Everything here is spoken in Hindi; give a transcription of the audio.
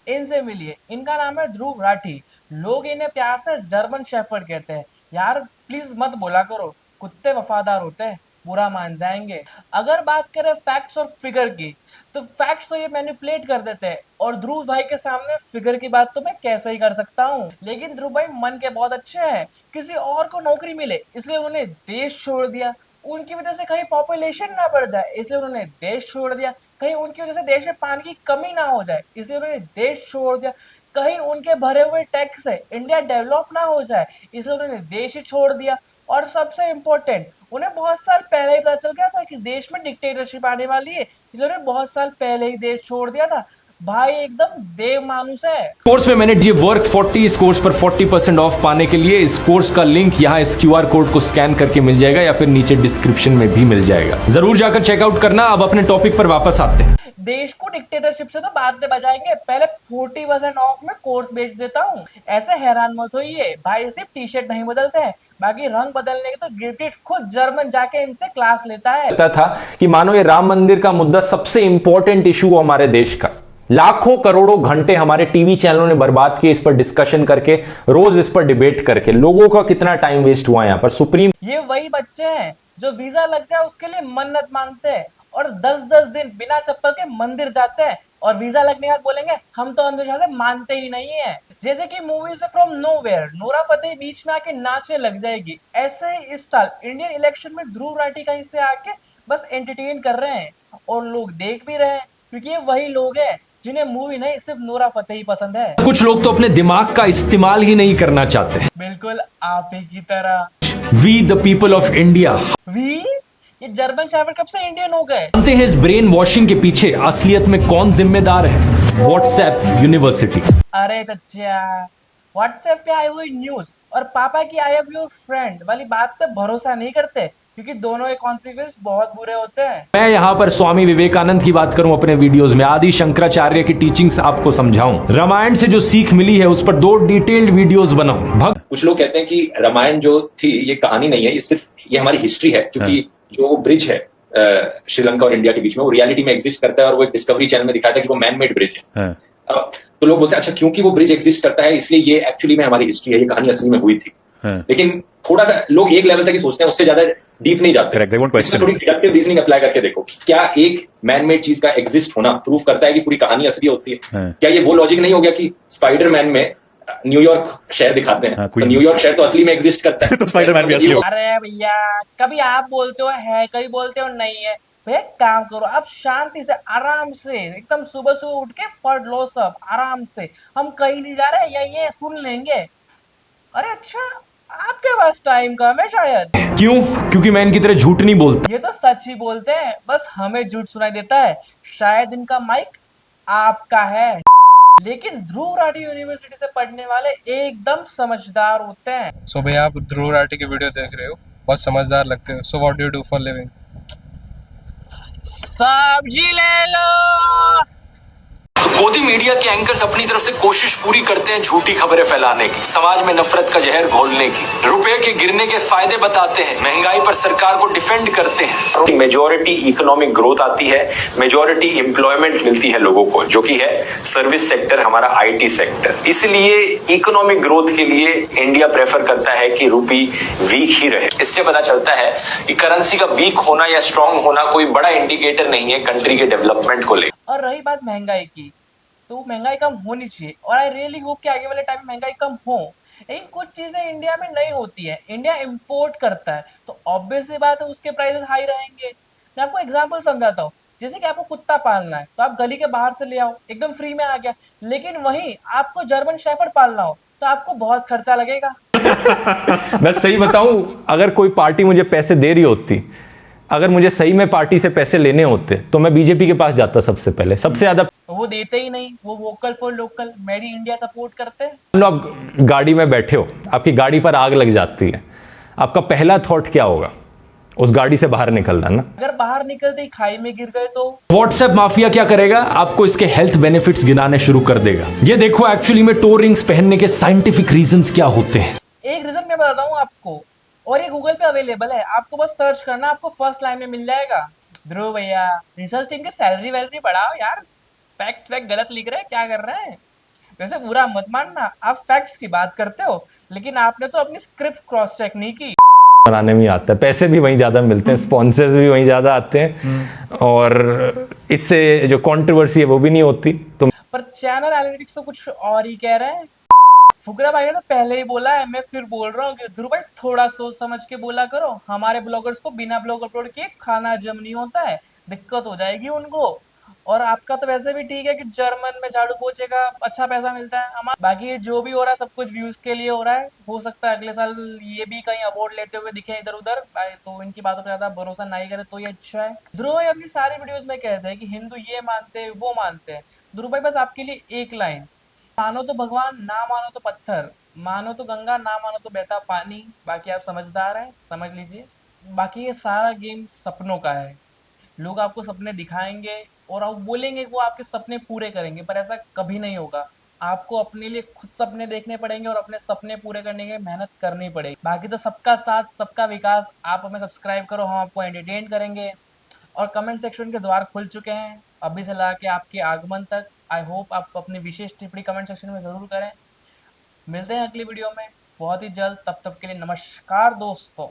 इनसे मिलिए। इनका नाम है ध्रुव राठी। लोग इन्हें प्यार से जर्मन शेफर्ड कहते हैं। यार प्लीज मत बोला करो, कुत्ते वफादार होते हैं, बुरा मान जाएंगे। अगर बात करें फैक्ट्स और फिगर की, तो फैक्ट्स तो ये मैनिपुलेट कर देते हैं, और ध्रुव भाई के सामने फिगर की बात तो मैं कैसे ही कर सकता हूँ। लेकिन ध्रुव भाई मन के बहुत अच्छे हैं। किसी और को नौकरी मिले इसलिए उन्होंने देश छोड़ दिया। उनकी वजह से कहीं पॉपुलेशन ना बढ़ जाए इसलिए उन्होंने देश छोड़ दिया। कहीं उनकी वजह से देश में पानी की कमी ना हो जाए इसलिए उन्होंने देश छोड़ दिया। कहीं उनके भरे हुए टैक्स से इंडिया डेवलप ना हो जाए इसलिए उन्होंने देश ही छोड़ दिया। और सबसे इम्पोर्टेंट, उन्हें बहुत साल पहले ही पता चल गया था कि देश में डिक्टेटरशिप आने वाली है, इसलिए उन्हें बहुत साल पहले ही देश छोड़ दिया था। भाई एकदम देव मानुस है। कोर्स में मैंने ये वर्क 40, इस कोर्स पर 40% ऑफ पाने के लिए इस कोर्स का लिंक यहाँ इस क्यूआर कोड को स्कैन करके मिल जाएगा या फिर नीचे डिस्क्रिप्शन में भी मिल जाएगा, जरूर जाकर चेकआउट करना। अब अपने टॉपिक पर वापस आते हैं। देश को डिक्टेटरशिप से तो बाद में बचाएंगे, पहले 40% ऑफ में कोर्स बेच देता हूँ। ऐसे हैरान मत होइए, भाई सिर्फ टी शर्ट नहीं बदलते हैं, बाकी रंग बदलने के तो गिरगिट खुद जर्मन जाके इनसे क्लास लेता है। पता था कि मानो ये राम मंदिर का मुद्दा सबसे इंपॉर्टेंट इशू हो हमारे देश का। लाखों करोड़ों घंटे हमारे टीवी चैनलों ने बर्बाद किए इस पर डिस्कशन करके, रोज इस पर डिबेट करके। लोगों का कितना टाइम वेस्ट हुआ यहाँ पर। सुप्रीम ये वही बच्चे हैं जो वीजा लग जाए उसके लिए मन्नत मांगते हैं और 10-10 दिन बिना चप्पल के मंदिर जाते हैं, और वीजा लगने के बाद बोलेंगे हम तो अंधविश्वास से मानते ही नहीं है। जैसे कि मूवी से फ्रॉम नोवेयर नोरा फतेही बीच में आके नाचने लग जाएगी, ऐसे ही इस साल इंडियन इलेक्शन में ध्रुव राठी कहीं से आके बस एंटरटेन कर रहे हैं, और लोग देख भी रहे हैं क्योंकि ये वही लोग हैं जिन्हें मूवी नहीं सिर्फ नोरा फतेही पसंद है। कुछ लोग तो अपने दिमाग का इस्तेमाल ही नहीं करना चाहते। बिल्कुल आप ही की तरह। We the people of India. We, ये जर्मन शेफर्ड कब से इंडियन हो गए? जानते हैं इस ब्रेन वॉशिंग के पीछे असलियत में कौन जिम्मेदार है? WhatsApp university. अरे चचा, व्हाट्सएप पे आई हुई न्यूज और पापा की आई एम योर फ्रेंड वाली बात पे भरोसा नहीं करते, क्योंकि दोनों के कॉन्सिक्वेंस बहुत बुरे होते हैं। मैं यहाँ पर स्वामी विवेकानंद की बात करूं अपने वीडियोस में, आदि शंकराचार्य की टीचिंग्स आपको समझाऊं, रामायण से जो सीख मिली है उस पर 2 डिटेल्ड वीडियोस बनाऊं। कुछ लोग कहते हैं कि रामायण जो थी ये कहानी नहीं है, ये हमारी हिस्ट्री है, क्योंकि जो ब्रिज है श्रीलंका और इंडिया के बीच में वो रियलिटी में एग्जिस्ट करता है, और वो एक डिस्कवरी चैनल में दिखाया था कि वो मैन मेड ब्रिज है। तो लोग बोलते हैं अच्छा क्योंकि वो ब्रिज एग्जिस्ट करता है इसलिए ये एक्चुअली में हमारी हिस्ट्री है, ये कहानी असली में हुई थी। लेकिन थोड़ा सा लोग एक लेवल तक ही सोचते हैं, उससे ज्यादा डीप नहीं जाते। इसमें थोड़ी डिडक्टिव रीजनिंग अप्लाई करके देखो कि क्या एक मैन मेड चीज का एग्जिस्ट होना प्रूव करता है कि पूरी कहानी असली होती है? क्या ये वो लॉजिक नहीं हो गया कि स्पाइडरमैन में न्यूयॉर्क शहर दिखाते हैं, तो न्यूयॉर्क शहर तो असली में एग्जिस्ट करता है, तो स्पाइडरमैन भी असली हो। अरे भैया, कभी आप बोलते हो है, कभी बोलते हो नहीं है। भैया काम करो, आप शांति से आराम से एकदम सुबह सुबह उठ के पढ़ लो सब आराम से। हम कहीं नहीं जा रहे, यही सुन लेंगे। अरे अच्छा, आपके पास टाइम कम है शायद। क्यों? क्योंकि मैं इनकी तरह झूठ नहीं बोलता। ये तो सच ही बोलते हैं, बस हमें झूठ सुनाई देता है। शायद इनका माइक आपका है। लेकिन ध्रुव राठी यूनिवर्सिटी से पढ़ने वाले एकदम समझदार होते हैं। सो भैया आप ध्रुव राठी की वीडियो देख रहे हो, बहुत समझदार लगते हो। So what do you do for living? सब्जी ले लो। मोदी मीडिया के एंकर्स अपनी तरफ से कोशिश पूरी करते हैं झूठी खबरें फैलाने की, समाज में नफरत का जहर घोलने की, रुपए के गिरने के फायदे बताते हैं, महंगाई पर सरकार को डिफेंड करते हैं। मेजॉरिटी इकोनॉमिक ग्रोथ आती है, मेजॉरिटी एम्प्लॉयमेंट मिलती है लोगों को, जो कि है सर्विस सेक्टर, हमारा आईटी सेक्टर। इसलिए इकोनॉमिक ग्रोथ के लिए इंडिया प्रेफर करता है कि रुपी वीक ही रहे। इससे पता चलता है कि करेंसी का वीक होना या स्ट्रांग होना कोई बड़ा इंडिकेटर नहीं है कंट्री के डेवलपमेंट को लेकर। और रही बात महंगाई की, तो महंगाई कम होनी चाहिए, और आई रियली होप कि आगे वाले टाइम में महंगाई कम हो। लेकिन कुछ चीजें इंडिया में नहीं होती है, इंडिया इंपोर्ट करता है, तो ऑब्वियस सी बात है उसके प्राइसेस हाई रहेंगे। मैं आपको एग्जांपल समझाता हूँ। जैसे कि आपको कुत्ता पालना है तो आप गली के बाहर से ले आओ, एकदम फ्री में आ गया। लेकिन वहीं आपको जर्मन शेफर्ड पालना हो तो आपको बहुत खर्चा लगेगा। मैं सही बताऊं, अगर कोई पार्टी मुझे पैसे दे रही होती, अगर मुझे सही में पार्टी से पैसे लेने होते तो मैं बीजेपी के पास जाता सबसे पहले। सबसे ज्यादा वो देते ही नहीं, वो vocal for local made in India support करते हैं। आप गाड़ी में बैठे हो, आपकी गाड़ी पर आग लग जाती है, आपका पहला थॉट क्या होगा? उस गाड़ी से बाहर निकलना ना। अगर बाहर निकलते ही खाई में गिर गए तो? व्हाट्सएप माफिया क्या करेगा? आपको इसके हेल्थ बेनिफिट्स गिनाने शुरू कर देगा। ये देखो एक्चुअली में टो रिंग्स पहनने के साइंटिफिक रीजंस क्या होते हैं। एक रीजन मैं बताता हूँ आपको, और ये गूगल पे अवेलेबल है, आपको बस सर्च करना, आपको फर्स्ट लाइन में मिल जाएगा। ध्रुव भैया, रिसर्च टीम की सैलरी वैलरी बढ़ाओ यार, फैक्ट गलत लिख रहे हैं, क्या कर रहे हैं? वैसे बुरा मत मानना, आप फैक्ट्स की बात करते हो, लेकिन आपने तो अपनी स्क्रिप्ट क्रॉस चेक नहीं की। बनाने में आता है, पैसे भी वहीं ज़्यादा मिलते हैं, स्पॉन्सर्स भी वहीं ज़्यादा आते हैं, और इससे जो कंट्रोवर्सी है वो भी नहीं होती। तो पर चैनल एनालिटिक्स तो कुछ और ही कह रहे हैं। फुकरा भाई ने तो पहले ही बोला है, मैं फिर बोल रहा हूँ कि ध्रुव भाई थोड़ा सोच समझ के बोला करो। हमारे ब्लॉगर्स को बिना ब्लॉग अपलोड किए खाना हजम नहीं होता है, दिक्कत हो जाएगी उनको। और आपका तो वैसे भी ठीक है कि जर्मन में झाड़ू पोछे का अच्छा पैसा मिलता है। हमारा बाकी ये जो भी हो रहा है सब कुछ व्यूज के लिए हो रहा है। हो सकता है अगले साल ये भी कहीं अवार्ड लेते हुए दिखे इधर उधर, तो इनकी बातों पर ज्यादा भरोसा नहीं करे तो ये अच्छा है। ध्रुव भाई अपनी सारी वीडियोस में कहते हैं कि हिंदू ये मानते हैं वो मानते हैं। ध्रुव भाई बस आपके लिए एक लाइन, मानो तो भगवान, ना मानो तो पत्थर, मानो तो गंगा, ना मानो तो बहता पानी। बाकी आप समझदार हैं, समझ लीजिए। बाकी ये सारा गेम सपनों का है। लोग आपको सपने दिखाएंगे और आप बोलेंगे कि वो आपके सपने पूरे करेंगे, पर ऐसा कभी नहीं होगा। आपको अपने लिए खुद सपने देखने पड़ेंगे और अपने सपने पूरे करने के लिए मेहनत करनी पड़ेगी। बाकी तो सबका साथ सबका विकास। आप हमें सब्सक्राइब करो, हम आपको एंटरटेन करेंगे। और कमेंट सेक्शन के द्वार खुल चुके हैं अभी से लाके आपके आगमन तक। आई होप आप अपनी विशेष टिप्पणी कमेंट सेक्शन में जरूर करें। मिलते हैं अगली वीडियो में बहुत ही जल्द, तब तक के लिए नमस्कार दोस्तों।